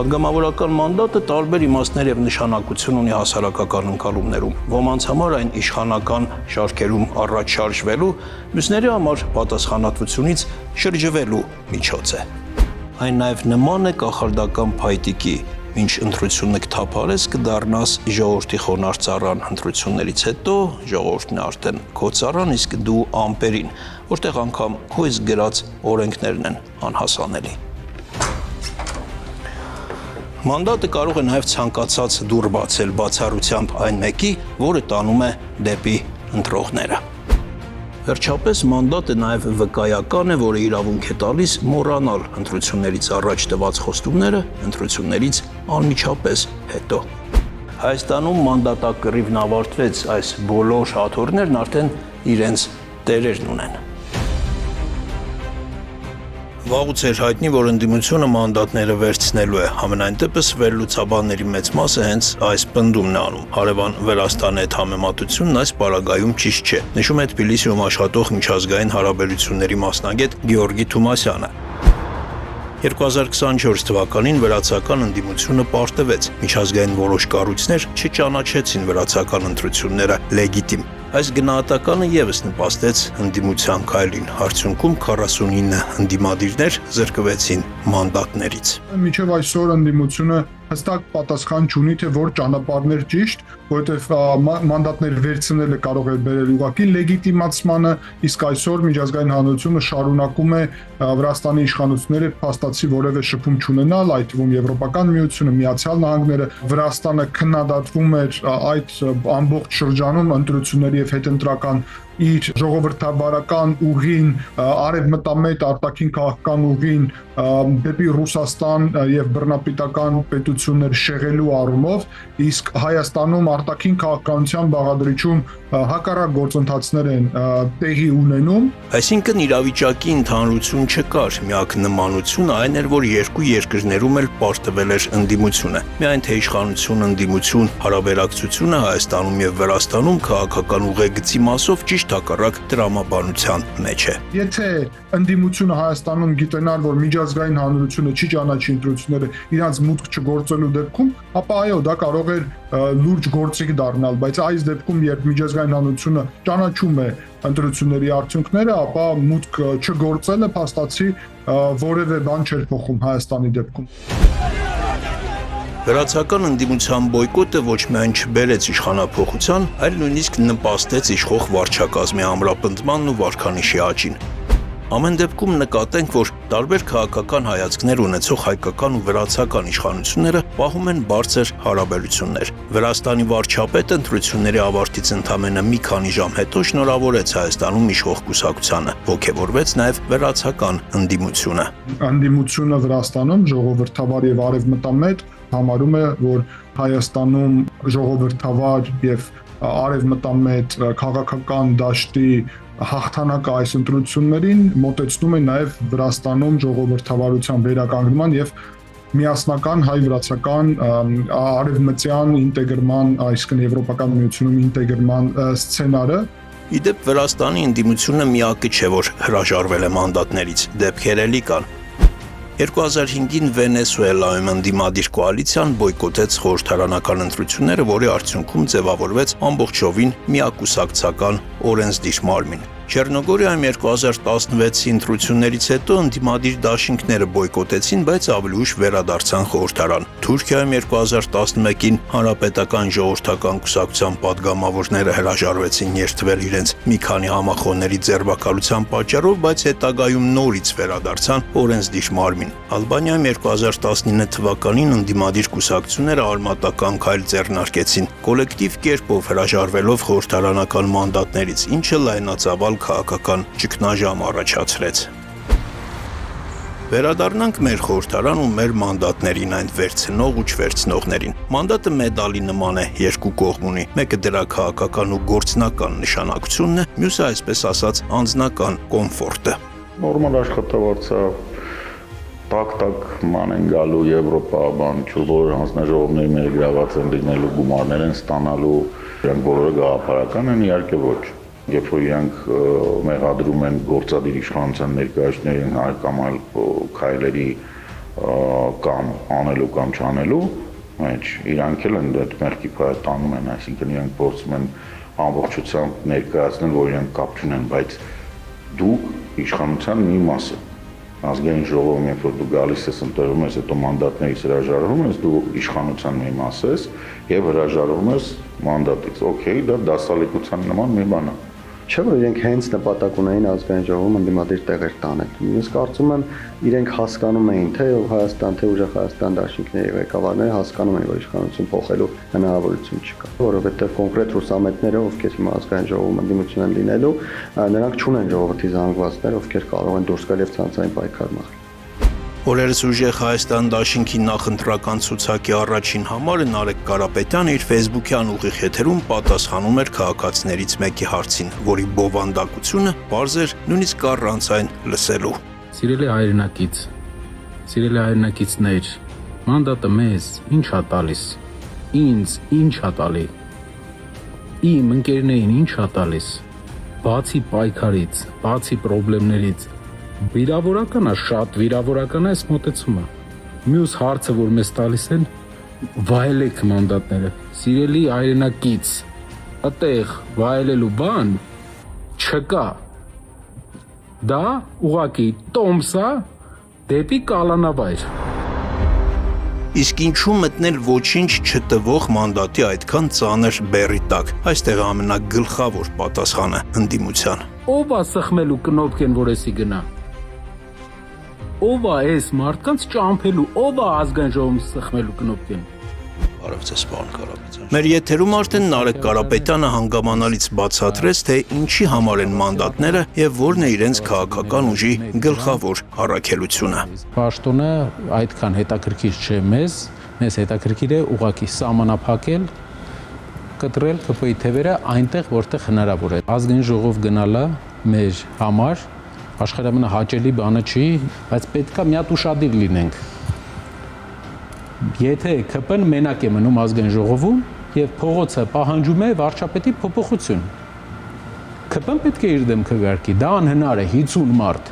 Պատգամավորական մանդատը տարբեր իմաստներ եւ նշանակություն ունի հասարակական ընկալումներում։ Ոմանց համար այն իշխանական շարքերում առաջ շարժվելու, մյուսների համար պատասխանատվությունից շրջվելու միջոց է։ Այն նաեւ նման է կախարդական փայտիկի, մինչ ընտրությունը կթափարես կդառնաս ժողովրդի խոնարհ ծառան, ընտրություններից հետո ժողովուրդն է արդեն քո ծառան, իսկ դու ամպերին, որտեղ անգամ քո իսկ գրած օրենքներն են անհասանելի։ Մանդատը կարող է նաև ցանկացած դուռ բացել բացառությամբ այն մեկի, որը տանում է դեպի ընտրողները։ Վերջապես մանդատը նաև վկայական է, որը իրավունք է տալիս մոռանալ ընտրություններից առաջ տված խոստումները ընտրություններից անմիջապես հետո։ Հայաստանում մանդատակռիվն ավարտվեց, այս բոլոր աթոռներն արդեն իրենց տերերն ունեն։ Վաղուց էր հայտնի, որ ընդդիմությունը մանդատները վերցնելու է, համենայն դեպս վերլուծաբանների մեծ մասը հենց այս պնդումն է անում։ Հարևան Վրաստանի հետ համեմատությունն այս պարագայում ճիշտ չէ, նշում է Թբիլիսիում աշխատող միջազգային հարաբերությունների մասնագետ Գեորգի Թումասյանը։ 2024 թվականին վրացական ընդդիմությունը պարտվեց, միջազգային որոշ կառույցներ չճանաչեցին վրացական ընտրությունները լեգիտիմ։ Այս գնահատականը ևս նպաստեց ընդդիմության քայլին, արդյունքում 49 ընդդիմադիրներ զրկվեցին մանդատներից։ Մինչև այսօր ընդդիմությունը հստակ պատասխան չունի, թե որ ճանապարհներ ճիշտ, որովհետև մանդատներ վերցնելը կարող է բերել ուղղակի լեգիտիմացմանը, իսկ այսօր միջազգային հանրությունը շարունակում է Վրաստանի իշխանությունները փաստացի որևէ շփում չունենալ, այդ թվում Եվրոպական միությունը, Միացյալ Նահանգները, Վրաստանը քննադատվում էր այդ ամբողջ շրջանում ընտրությունների եւ հետընտրական իր ժողովրդավարական ուղին, արևմտամետ արտաքին քաղաքական ուղին դեպի Ռուսաստան եւ բռնապետական պետություններ շեղելու առումով, իսկ Հայաստանում արտաքին քաղաքականության բաղադրիչում հակառակ գործընթացներ են տեղի ունենում։ Այսինքն իրավիճակի ընդհանրություն չկար, միակ նմանությունը այն էր, որ երկու երկրներում էլ պարտվել էր ընդդիմությունը։ Միայն թե իշխանություն ընդդիմություն հարաբերակցությունը Հայաստանում եւ Վրաստանում քաղաքական ուղեգծի մասով ճիշտ հակառակ տրամաբանության մեջ է։ Եթե ընդդիմությունը Հայաստանում գիտենար, որ միջազգային հանրությունը չի ճանաչի ընտրությունները իրանց մուտք չգործելու դեպքում, ապա այո, դա կարող էր լուրջ գործիք դառնալ, բայց այս դեպքում երբ միջազգային հանրությունը ճանաչում է ընտրությունների արդյունքները, ապա մուտք չգործելը փաստացի որևէ բան չէր փոխում Հայաստանի դեպքում։ Վրացական ընդդիմության բոյկոտը ոչ միայն չբերեց իշխանափոխության, այլ նույնիսկ նպաստեց իշխող վարչակազմի ամրապնդմանն ու վարքանիշի աճին։ Ամեն դեպքում նկատենք, որ տարբեր քաղաքական հայացքներ ունեցող հայկական ու վրացական իշխանությունները պահում են բարձր հարաբերություններ։ Վրաստանի վարչապետը ընտրությունների ավարտից ընդամենը մի քանի ժամ հետո շնորհավորեց Հայաստանում իշխող կուսակցությանը, ոգևորվեց նաև վրացական ընդդիմությունը։ Ընդդիմությունը Վրաստանում ժողովրդավար եւ արևմտամետ համարում է, որ Հայաստանում ժողովրդավար եւ արևմտամետ քաղաքական դաշտի հաղթանակը այս ընտրություններին մոտեցնում է նաև Վրաստանում ժողովրդավարության վերականգնման եւ միասնական հայ-վրացական արևմտյան ինտեգրման, այսինքն Եվրոպական միությունում ինտեգրման սցենարը։ Իդեպ Վրաստանի ընդդիմությունը միակը չէ, որ հրաժարվել է մանդատներից, դեպքեր էլի կան։ 2005-ին Վենեսուելայում ընդդիմադիր կոալիցիան բոյկոտեց խորհրդարանական ընտրությունները, որի արդյունքում ձևավորվեց ամբողջովին միակուսակցական օրենսդիր մարմին։ Չեռնոգորիայում 2016-ի ընտրություններից հետո ընդդիմադիր դաշինքները բոյկոտեցին, բայց ավելի ուշ վերադարձան խորհրդարան։ Թուրքիայում 2011-ին հանրապետական ժողովրդական կուսակցության падգամավորները հրաժարվեցին երթվել իրենց մի քանի համախոհների ձերբակալության պատճառով, բայց հետագայում նորից վերադարձան օրենսդիր մարմին։ Ալբանիայում 2019 թվականին ընդդիմադիր կուսակցությունները արմատական քայլ ձեռնարկեցին, կոլեկտիվ կերպով հրաժարվելով խորհրդարանական մանդատներից, ինչը լայնածավալ քաղաքական ճգնաժամ առաջացրեց։ Վերադառնանք մեր խորհրդարան ու մեր մանդատներին, այն վերցնող ու չվերցնողներին։ Մանդատը մեդալի նման է, երկու կողմ ունի, մեկը դրա քաղաքական ու գործնական նշանակությունն է, մյուսը այսպես ասած անձնական կոմֆորտը։ Նորմալ աշխատավարձա տակ ման են գալու Եվրոպա, որ հանձնաժողովների մեր գրաված են լինելու, գումարներ են ստանալու, իրանք բոլորը գաղափարական են, իհարկե ոչ։ Երբ որ իրանք մեղադրում են գործադիր իշխանության ներկայացուցիչներին կամ այլ քայլերի կամ անելու կամ չանելու, մեջ իրանք էլ են այդ մեղքի փայը տանում են, այսինքն իրանք փորձում են ամբողջությամբ ներկայացնել, որ իրանք կապ չունեն, բայց դուք իշխանության մի մասը ազգային ժողովում, երբ որ դու գալիս ես ընտրվում ես, հետո մանդատներից հրաժարվում ես, դու իշխանության մի մաս ես եւ հրաժարվում ես մանդատից։ Okay, դա դասալիկության նման մի բան է։ Չէ՞ որ իրենք հենց նպատակ ունեին ազգային ժողովում ընդդիմադիր տեղեր տանել։ Ես կարծում եմ իրենք հասկանում էին, թե Հայաստան, թե ուժեղ Հայաստան դաշինքների ղեկավարները հասկանում էին, որ իշխանություն փոխելու հնարավորություն չկա, որովհետև կոնկրետ ռուսամետները, ովքեր հիմա ազգային ժողովում ընդդիմություն են լինելու, նրանք չունեն ժողովրդի զանգվածներ, ովքեր կարող են դուրս գալ եւ ցանցային պայքար մղել։ Օրերս ուժեղ Հայաստան դաշինքի նախընտրական ցուցակի առաջին համարը Նարեկ Կարապետյանը իր Facebook-յան ուղիղ եթերում պատասխանում էր քաղաքացիներից մեկի հարցին, որի բովանդակությունը պարզ էր նույնիսկ առանց այն լսելու։ Սիրելի հայրենակիցներ, մանդատը մեզ ինչ ա տալիս, ինձ ինչ ա տալի, իմ ընկերներին ինչ ա տալիս, բացի պայքարից, բացի պրոբլեմներից, վիրավորական է, շատ վիրավորական է այս մոտեցումը։ Մյուս հարցը, որ մեզ տալիս են, վայելեք մանդատները։ Սիրելի հայրենակից, այդտեղ վայելելու բան չկա։ Դա ուղղակի տոմս է դեպի կալանավայր։ Իսկ ինչու մտնել ոչինչ չտվող մանդատի այդքան ծանր բեռի տակ։ Այստեղ ամենագլխավոր պատասխանը ընդդիմության։ Ո՞վ է սխմելու կնոպկեն, որ էսի գնա։ Ո՞վ է այս մարդկանց ճամփելու, ո՞վ է ազգային ժողովում սխմելու կնոպկեն։ Բարև ձեզ, պարոն Կարապետյան։ Մեր եթերում արդեն Նարեկ Կարապետյանը հանգամանալից բացատրեց, թե ինչի համար են մանդատները եւ որն է իրենց քաղաքական ուժի գլխավոր առաքելությունը։ Պաշտոնը այդքան հետաքրքիր չէ մեզ հետաքրքիր է ուղղակի սահմանափակել, կտրել ԿՊ-ի թևերը այնտեղ, որտեղ հնարավոր է։ Ազգային ժողով գնալը մեր համար աշխարհամենահաճելի բանը չի, բայց պետքա մի հատ ուշադիր լինենք։ Եթե ԿՊ-ն մենակ է մնում ազգային ժողովում եւ փողոցը պահանջում է վարչապետի փոփոխություն, ԿՊ-ն պետք է իր դեմքը գարկի, դա անհնար է 50 մարդ։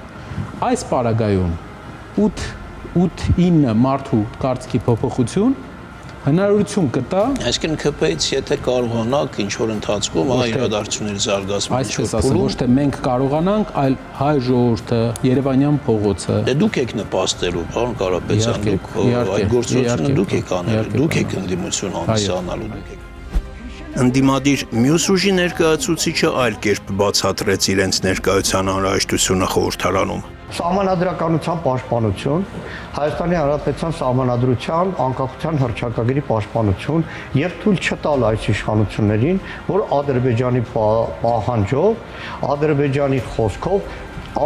Այս պարագայում 8-9 մարդու կարծիքի փոփոխություն հնարավորություն կտա։ Այսինքն ԿՊ-ից եթե կարողանաք ինչ որ ընթացքում իրադարձությունների զարգացման այսպես ասեմ, ոչ թե մենք կարողանանք, այլ հայ ժողովուրդը, Երևանյան փողոցը։ Դե դուք եք նպաստելու, պարոն Կարապետյան, դուք այդ գործողությունը դուք եք անել, դուք եք ընդդիմություն հանդիսանալու, դուք եք։ Ընդդիմադիր մյուս ուժի ներկայացուցիչը այլ կերպ բացատրեց իրենց ներկայության անհրաժեշտությունը խորհրդարանում։ Սահմանադրականության պաշտպանություն, Հայաստանի Հանրապետության սահմանադրության անկախության հռչակագրի պաշտպանություն եւ թույլ չտալ այս իշխանություններին, որ Ադրբեջանի պահանջով, Ադրբեջանի խոսքով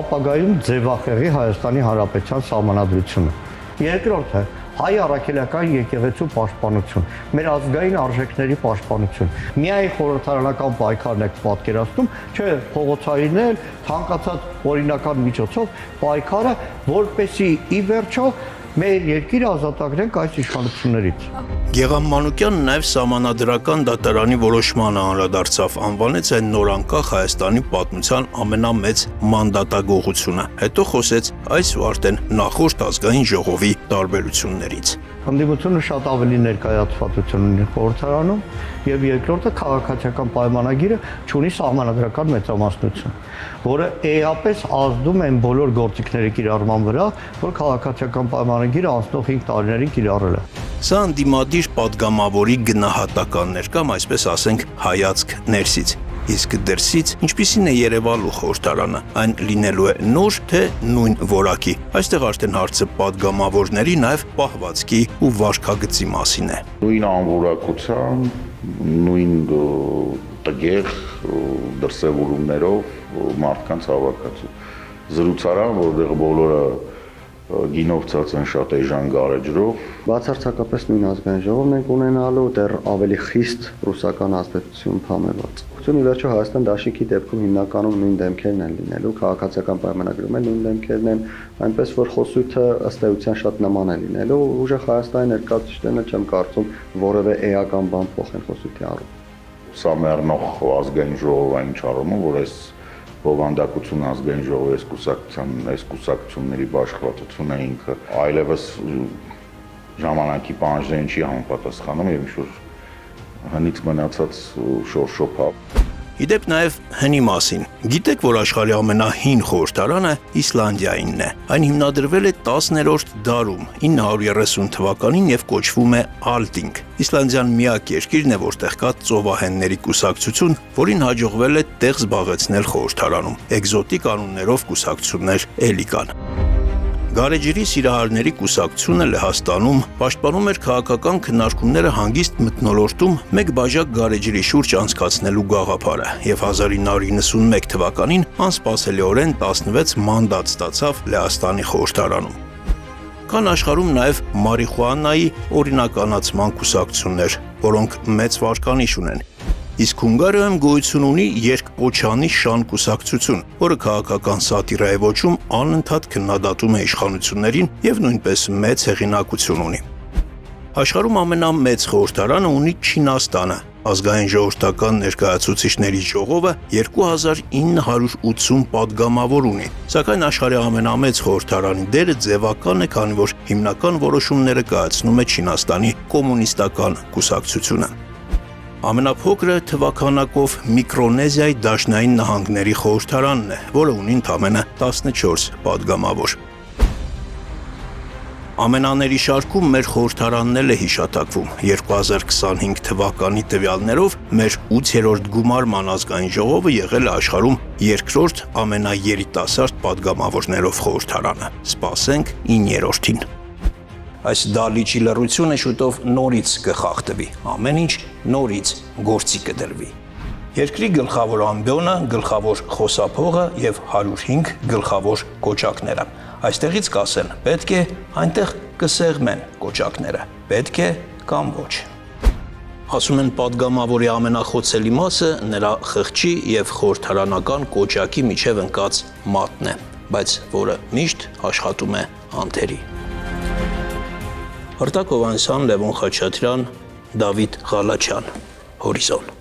ապագայում ձևախեղի Հայաստանի Հանրապետության սահմանադրությունը։ Երկրորդը հայ առաքելական եկեղեցու պաշտպանություն, մեր ազգային արժեքների պաշտպանություն։ Միայն խորհրդարանական պայքարն եք պատկերացնում, չէ, փողոցայիններ, ցանկացած օրինական միջոցով պայքարը, որպեսի ի վերջո մեր երկիրը ազատագրենք այս իշխանություններից։ Գեգամ Մանուկյանն նաև սահմանադրական դատարանի որոշմանը անդրադարձավ, անվանեց այն նորանկախ Հայաստանի պատմության ամենամեծ մանդատագողությունը։ Հետո խոսեց այս ու արդեն նախորդ ազգային ժողովի տարբերություններից։ Ընդդիմությունը շատ ավելի ներկայացվածություն ունի խորհրդարանում եւ երկրորդը քաղաքացիական պայմանագիրը ունի սահմանադրական մեծամասնություն, որը էապես ազդում են բոլոր գործիքների կիրառման վրա, որ քաղաքացիական պայմանագիրը անցնող 5 տարիներին կիրառել է։ Սա ընդդիմադիր падգամավորի գնահատականներ կամ այսպես ասենք հայացք ներսից։ Իսկ դրսից ինչպիսին է Երևանու խորհրդարանը, այն լինելու է նոր թե նույն որակի։ Այստեղ արդեն հարցը падգամավորների նաև պահվածքի ու վարքագծի մասին է։ Նույն անվորակության, նույն տգեղ դրսևորումներով մարդկանց հավաքածու։ Զրուցարան, որտեղ բոլորը գինով ցած են շատ էժան գարեջրով։ Բացարձակապես նույն ազգային ժողովն ենք ունենալու, դեռ ավելի խիստ ռուսական ազդեցություն փամելված։ Ի վերջո Հայաստան դաշինքի դեպքում հիմնականում նույն դեմքերն են լինելու, քաղաքացիական պայմանագրում են նույն դեմքերն են, այնպես որ խոսույթը ըստ էության շատ նման է լինելու, ուժեղ Հայաստանի ներկայացուցիչներն չեմ կարծում որևէ էական բան փոխեն խոսույթի առումով։ Սա մեռնող ազգային ժողովային չարումը, որ այս բովանդակություն ազգային ժողովի այս կուսակցությունների բաշխվածությունը ինքը այլևս ժամանակի պահանջներին չի համապատասխանում եւ ինչ-որ հնից մնացած շորշոփավ։ Իդեպ նաև հնի մասին։ Գիտեք, որ աշխարհի ամենահին խորհրդարանը Իսլանդիայինն է։ Այն հիմնադրվել է 10-րդ դարում 930 թվականին եւ կոչվում է Alþing։ Իսլանդիան միակ երկիրն է, որտեղ կա ծովահենների կուսակցություն, որին հաջողվել է տեղ զբաղեցնել խորհրդարանում։ Էկզոտիկ անուններով կուսակցություններ էլի կան։ Գարեջրի սիրահարների կուսակցությունը Լեհաստանում պաշտպանում էր քաղաքական քննարկումները հանգիստ մթնոլորտում մեկ բաժակ գարեջրի շուրջ անցկացնելու գաղափարը եւ 1991 թվականին անսպասելիորեն 16 մանդատ ստացավ Լեհաստանի խորհրդարանում։ Կան աշխարհում նաև մարիխուանայի օրինականացման կուսակցություններ, որոնք մեծ վարկանիշ ունեն։ Իսկ Հունգարիայում գոյություն ունի երկպոչանի շան կուսակցություն, որը քաղաքական սատիրայի ոճում անընդհատ քննադատում է իշխանություններին եւ նույնպես մեծ հեղինակություն ունի։ Աշխարհում ամենամեծ խորհրդարանը ունի Չինաստանը։ Ազգային ժողովրդական ներկայացուցիչների ժողովը 2980 падգամավոր ունի, սակայն աշխարհի ամենամեծ խորհրդարանի դերը ձևական է, քանի որ հիմնական որոշումները կայացնում է Չինաստանի կոմունիստական կուսակցությունը։ Ամենափոքրը թվականակով Միկրոնեզիայի Դաշնային նահանգների խորհրդարանն է, որը ունի ընդամենը 14 падգամավոր։ Ամենաների շարքում մեր խորհրդարանն էլ է հիշատակվում։ 2025 թվականի տվյալներով մեր 8-րդ գումարման ազգային ժողովը եղել է աշխարհում երկրորդ ամենաերիտասարդ падգամավորներով խորհրդարանը։ Սպասենք 9-րդին։ Այս դալիճի լռությունը շուտով նորից կխախտվի, ամեն ինչ նորից գործի կդրվի։ Երկրի գլխավոր ամբիոնը, գլխավոր խոսափողը եւ 105 գլխավոր կոճակները։ Այստեղից կասեն, պետք է այնտեղ կսեղմեն կոճակները, պետք է կամ ոչ։ Ասում են падգամավորի ամենախոցելի մասը նրա խղճի եւ խորհրդարանական կոճակի միջև ընկած մատն է, բայց որը միշտ աշխատում է անթերի։ Արտակ Հովհաննիսյան, Լևոն Խաչատրյան, Դավիթ Ղալաչյան, Հորիզոն։